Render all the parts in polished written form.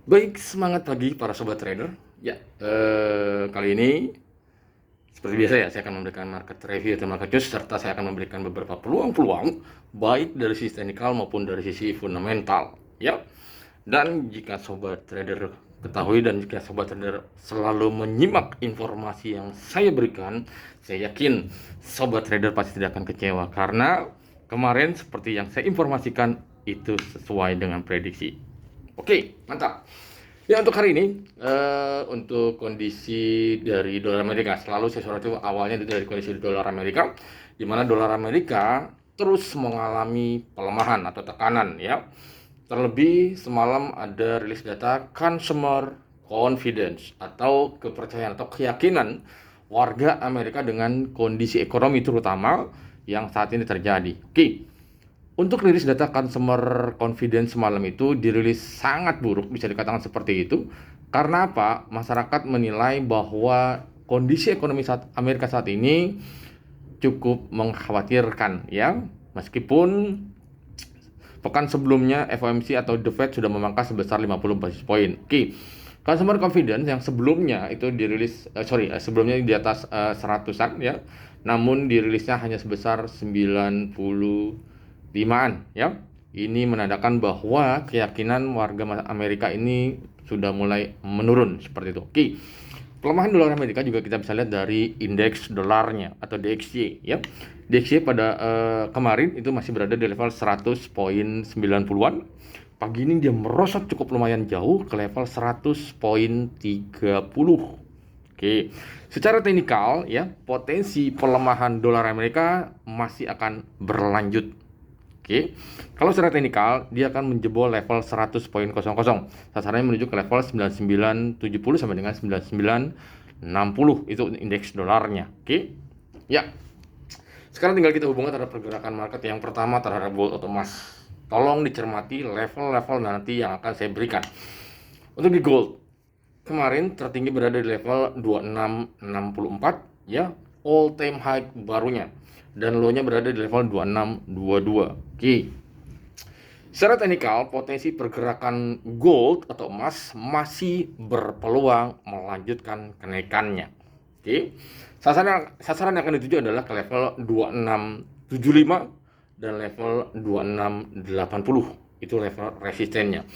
Baik, semangat pagi para sobat trader. Ya, kali ini seperti biasa ya, saya akan memberikan market review atau market news serta saya akan memberikan beberapa peluang-peluang baik dari sisi teknikal maupun dari sisi fundamental. Ya, dan jika sobat trader ketahui dan jika sobat trader selalu menyimak informasi yang saya berikan, saya yakin sobat trader pasti tidak akan kecewa karena kemarin seperti yang saya informasikan itu sesuai dengan prediksi. Oke, mantap. Ya untuk hari ini, untuk kondisi dari dolar Amerika, selalu saya soroti awalnya dari kondisi dolar Amerika, di mana dolar Amerika terus mengalami pelemahan atau tekanan ya. Terlebih semalam ada rilis data consumer confidence atau kepercayaan atau keyakinan warga Amerika dengan kondisi ekonomi terutama yang saat ini terjadi. Oke, untuk rilis data consumer confidence semalam itu dirilis sangat buruk, bisa dikatakan seperti itu. Karena apa? Masyarakat menilai bahwa kondisi ekonomi Amerika saat ini cukup mengkhawatirkan ya. Meskipun pekan sebelumnya FOMC atau The Fed sudah memangkas sebesar 50 basis point. Oke. Consumer confidence yang sebelumnya itu dirilis sebelumnya di atas 100-an ya. Namun dirilisnya hanya sebesar 95-an ya. Ini menandakan bahwa keyakinan warga Amerika ini sudah mulai menurun seperti itu. Oke. Pelemahan dolar Amerika juga kita bisa lihat dari indeks dolarnya atau DXY ya. DXY pada kemarin itu masih berada di level 100.90-an. Pagi ini dia merosot cukup lumayan jauh ke level 100.30. Oke. Secara teknikal ya, potensi pelemahan dolar Amerika masih akan berlanjut. Oke, kalau secara teknikal dia akan menjebol level 100.00. Sasarannya menuju ke level 99.70 sampai dengan 99.60 itu indeks dolarnya. Oke. Ya. Sekarang tinggal kita hubungkan terhadap pergerakan market yang pertama terhadap gold atau emas. Tolong dicermati level-level nanti yang akan saya berikan. Untuk di gold, kemarin tertinggi berada di level 2664 ya, all time high barunya, dan low-nya berada di level 2622. Oke. Secara teknikal, potensi pergerakan gold atau emas masih berpeluang melanjutkan kenaikannya. Oke. Sasaran yang akan dituju adalah ke level 2675 dan level 2680. Itu level resistennya.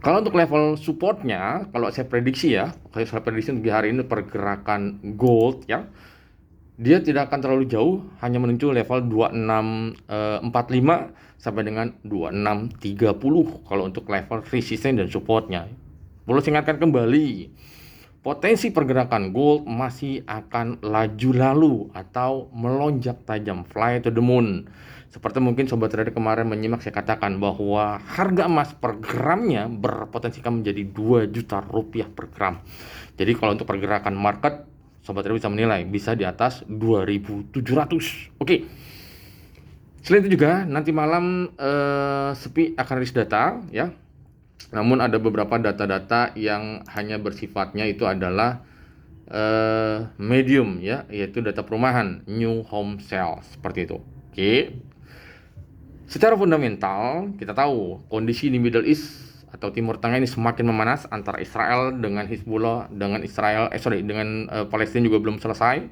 Kalau untuk level supportnya, kalau saya prediksi ya, saya prediksi untuk hari ini pergerakan gold ya, dia tidak akan terlalu jauh, hanya menuju level 2645 sampai dengan 2630 kalau untuk level resistance dan supportnya. Perlu saya ingatkan kembali, potensi pergerakan gold masih akan laju lalu atau melonjak tajam, fly to the moon. Seperti mungkin sobat trader kemarin menyimak saya katakan bahwa harga emas per gramnya berpotensi menjadi 2 juta rupiah per gram. Jadi kalau untuk pergerakan market, sobat trader bisa menilai bisa di atas 2.700. Oke. Selain itu juga nanti malam SPI akan rilis data ya. Namun ada beberapa data-data yang hanya bersifatnya itu adalah medium ya, yaitu data perumahan, new home sales seperti itu. Oke. Secara fundamental, kita tahu kondisi di Middle East atau Timur Tengah ini semakin memanas antara Israel dengan Hizbullah, dengan Palestina juga belum selesai.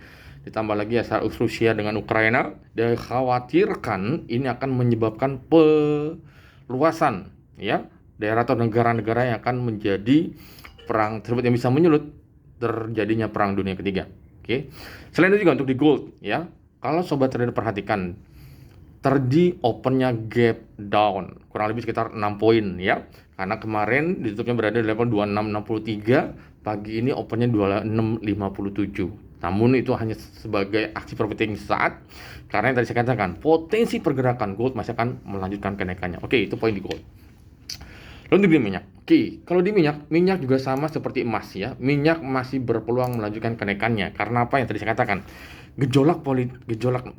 Ditambah lagi asal Rusia dengan Ukraina, dikhawatirkan ini akan menyebabkan peluasan ya daerah atau negara-negara yang akan menjadi perang tersebut yang bisa menyulut terjadinya perang dunia ketiga. Oke. Selain itu juga untuk di gold ya. Kalau sobat trader perhatikan, terjadi opennya gap down kurang lebih sekitar 6 poin ya, karena kemarin ditutupnya berada di level 2663, pagi ini opennya 2657. Namun itu hanya sebagai aksi profit saat, karena yang tadi saya katakan potensi pergerakan gold masih akan melanjutkan kenaikannya. Oke, itu poin di gold. Lalu di minyak. Oke, kalau di minyak juga sama seperti emas ya. Minyak masih berpeluang melanjutkan kenaikannya. Karena apa yang tadi saya katakan? Gejolak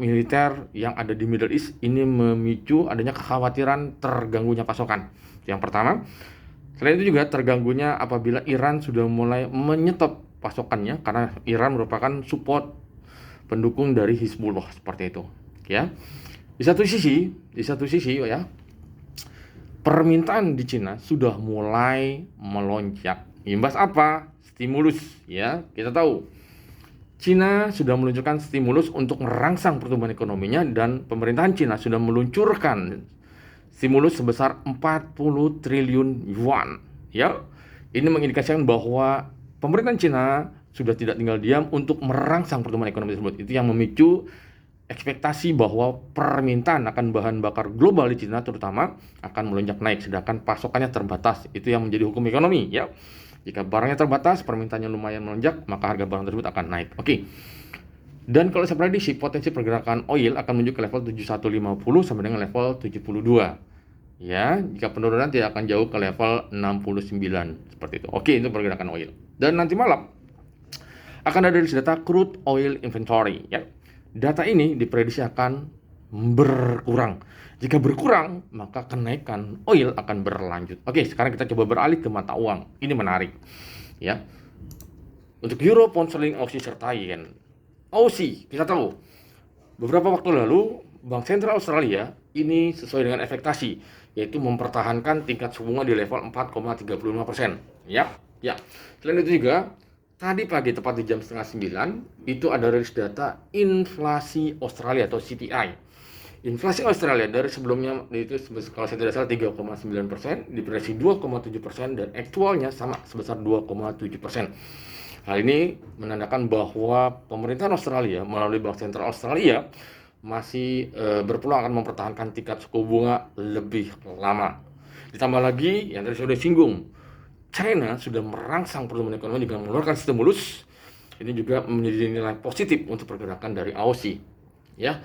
militer yang ada di Middle East ini memicu adanya kekhawatiran terganggunya pasokan. Yang pertama, selain itu juga terganggunya apabila Iran sudah mulai menyetop pasokannya karena Iran merupakan support pendukung dari Hizbullah seperti itu, ya. Di satu sisi ya, permintaan di Cina sudah mulai melonjak. Imbas apa? Stimulus, ya. Kita tahu Cina sudah meluncurkan stimulus untuk merangsang pertumbuhan ekonominya, dan pemerintahan Cina sudah meluncurkan stimulus sebesar 40 triliun yuan. Ya, ini mengindikasikan bahwa pemerintahan Cina sudah tidak tinggal diam untuk merangsang pertumbuhan ekonomi tersebut. Itu yang memicu ekspektasi bahwa permintaan akan bahan bakar global di Cina terutama akan melonjak naik, sedangkan pasokannya terbatas. Itu yang menjadi hukum ekonomi, ya. Jika barangnya terbatas, permintaannya lumayan melonjak, maka harga barang tersebut akan naik. Oke. Dan kalau saya prediksi, potensi pergerakan oil akan menuju ke level 7150 sampai dengan level 72. Ya, jika penurunan tidak akan jauh ke level 69 seperti itu. Oke, itu pergerakan oil. Dan nanti malam akan ada rilis data crude oil inventory, ya. Data ini diprediksi akan berkurang. Jika berkurang, maka kenaikan oil akan berlanjut. Oke, sekarang kita coba beralih ke mata uang. Ini menarik, ya. Untuk euro, pound sterling, Aussie serta yen. Aussie, kita tahu beberapa waktu lalu Bank Sentral Australia ini sesuai dengan ekspektasi, yaitu mempertahankan tingkat suku bunga di level 4,35%. Ya. Selain itu juga tadi pagi tepat di jam 8:30 itu ada rilis data inflasi Australia atau CPI. Inflasi Australia dari sebelumnya itu kalau saya tidak salah 3,9%, diprediksi 2,7%, dan aktualnya sama sebesar 2,7%. Hal ini menandakan bahwa pemerintahan Australia melalui Bank Sentral Australia masih berpeluang akan mempertahankan tingkat suku bunga lebih lama. Ditambah lagi yang tadi sudah singgung, China sudah merangsang pertumbuhan ekonomi dengan mengeluarkan stimulus. Ini juga menjadi nilai positif untuk pergerakan dari Aussie, ya.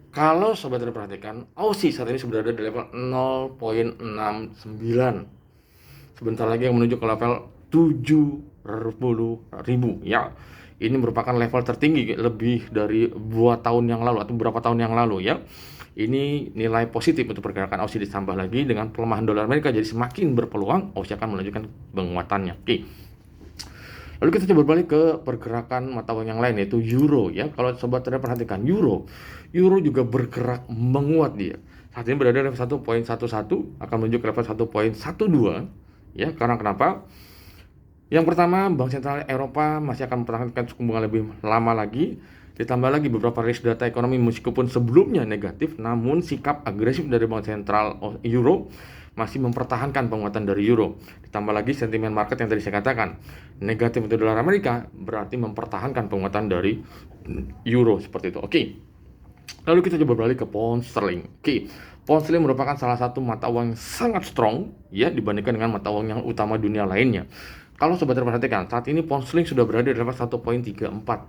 Kalau sobat perhatikan, Aussie saat ini sudah berada di level 0,69. Sebentar lagi yang menuju ke level 70.000, ya. Ini merupakan level tertinggi lebih dari 2 tahun yang lalu atau beberapa tahun yang lalu, ya. Ini nilai positif untuk pergerakan Aussie, ditambah lagi dengan pelemahan dolar Amerika, jadi semakin berpeluang Aussie akan melanjutkan penguatannya. Oke. Lalu kita coba balik ke pergerakan mata uang yang lain, yaitu euro, ya. Kalau sobat trader perhatikan euro juga bergerak menguat dia. Saat ini berada di level 1.11, akan menuju ke level 1.12, ya. Karena kenapa? Yang pertama, Bank Sentral Eropa masih akan mempertahankan suku bunga lebih lama lagi. Ditambah lagi beberapa rilis data ekonomi meskipun sebelumnya negatif, namun sikap agresif dari Bank Sentral Euro masih mempertahankan penguatan dari euro. Ditambah lagi sentimen market yang tadi saya katakan negatif untuk dolar Amerika, berarti mempertahankan penguatan dari euro seperti itu. Oke. Lalu kita coba beralih ke pound sterling. Oke. Pound sterling merupakan salah satu mata uang yang sangat strong, ya, dibandingkan dengan mata uang yang utama dunia lainnya. Kalau sobat perhatikan, saat ini pound sterling sudah berada di level 1.34,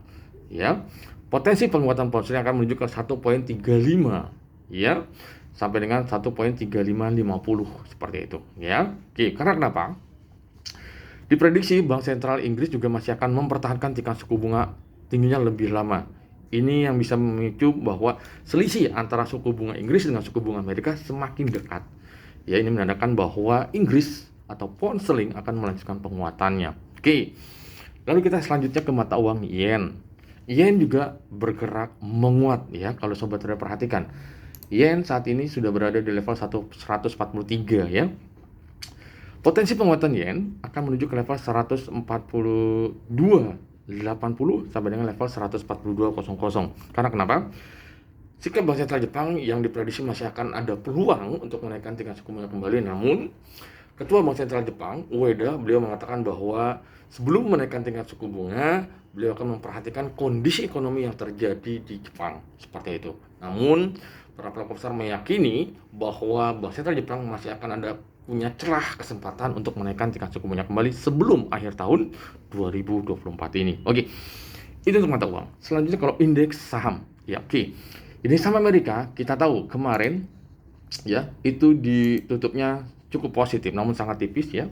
ya. Potensi penguatan pound sterling akan menuju ke 1.35, ya, sampai dengan 1.3550 seperti itu, ya. Oke, karena kenapa? Diprediksi Bank Sentral Inggris juga masih akan mempertahankan tingkat suku bunga tingginya lebih lama. Ini yang bisa memicu bahwa selisih antara suku bunga Inggris dengan suku bunga Amerika semakin dekat. Ya, ini menandakan bahwa Inggris atau pound sterling akan melanjutkan penguatannya. Oke. Lalu kita selanjutnya ke mata uang yen. Yen juga bergerak menguat, ya. Kalau sobat trader perhatikan, yen saat ini sudah berada di level 143, ya. Potensi penguatan yen akan menuju ke level 142.80 sampai dengan level 142.00. Karena kenapa? Sikap Bank Sentral Jepang yang diprediksi masih akan ada peluang untuk menaikkan tingkat suku bunga kembali, namun Ketua Bank Sentral Jepang, Ueda, beliau mengatakan bahwa sebelum menaikkan tingkat suku bunga, beliau akan memperhatikan kondisi ekonomi yang terjadi di Jepang, seperti itu. Namun, para pelaku pasar meyakini bahwa Bank Sentral Jepang masih akan ada punya celah kesempatan untuk menaikkan tingkat suku bunga kembali sebelum akhir tahun 2024 ini. Oke, itu untuk mata uang. Selanjutnya kalau indeks saham, ya oke. Indeks saham Amerika kita tahu kemarin, ya, itu ditutupnya cukup positif, namun sangat tipis, ya.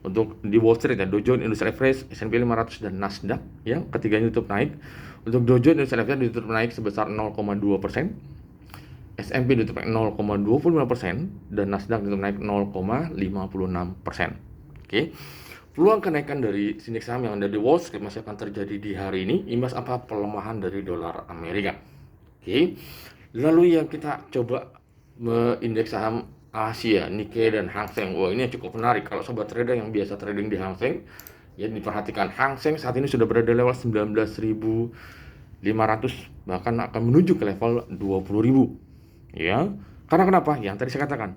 Untuk di Wall Street, ya, Dow Jones Industrial Average, S&P 500 dan Nasdaq, ya, ketiganya tutup naik. Untuk Dow Jones Industrial Average ditutup naik sebesar 0,2%, S&P ditutup naik 0,25%, dan Nasdaq ditutup naik 0,56%. Oke. Peluang kenaikan dari indeks saham yang ada di Wall Street masih akan terjadi di hari ini, imbas apa? Pelemahan dari dolar Amerika. Oke. Lalu yang kita coba indeks saham Asia, Nikkei dan Hang Seng. Wah, ini cukup menarik kalau sobat trader yang biasa trading di Hang Seng. Ya, diperhatikan Hang Seng saat ini sudah berada di level 19.500, bahkan akan menuju ke level 20.000. Ya, karena kenapa? Yang tadi saya katakan,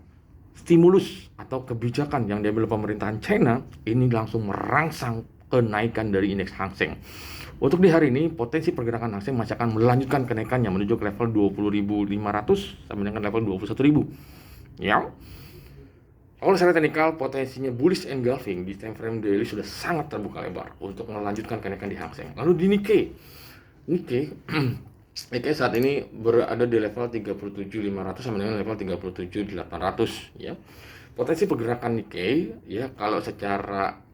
stimulus atau kebijakan yang diambil pemerintahan China ini langsung merangsang kenaikan dari indeks Hang Seng. Untuk di hari ini, potensi pergerakan Hang Seng masih akan melanjutkan kenaikannya menuju ke level 20.500 sampai dengan level 21.000. Ya. Kalau secara teknikal, potensinya bullish engulfing di time frame daily sudah sangat terbuka lebar untuk melanjutkan kenaikan di Hang Seng. Lalu di Nikkei, Nikkei saat ini berada di level 37.500 sampai dengan level 37.800 ya. Potensi pergerakan Nikkei ya kalau secara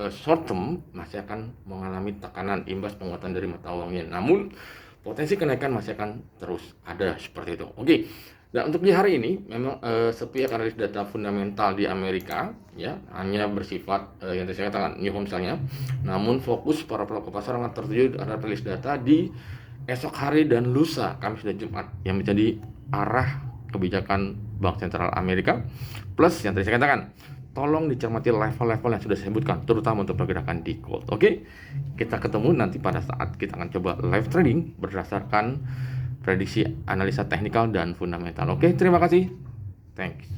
short term masih akan mengalami tekanan imbas penguatan dari mata uangnya. Namun potensi kenaikan masih akan terus ada seperti itu. Oke. Nah, untuk di hari ini memang sepihak analis data fundamental di Amerika ya hanya bersifat yang tadi saya katakan new home misalnya. Namun fokus para pelaku pasar akan tertuju terhadap rilis data di esok hari dan lusa, Kamis dan Jumat, yang menjadi arah kebijakan Bank Sentral Amerika. Plus yang tadi saya katakan, tolong dicermati level-level yang sudah saya sebutkan, terutama untuk pergerakan di gold. Oke, kita ketemu nanti pada saat kita akan coba live trading berdasarkan prediksi analisa teknikal dan fundamental. Oke, terima kasih. Thanks.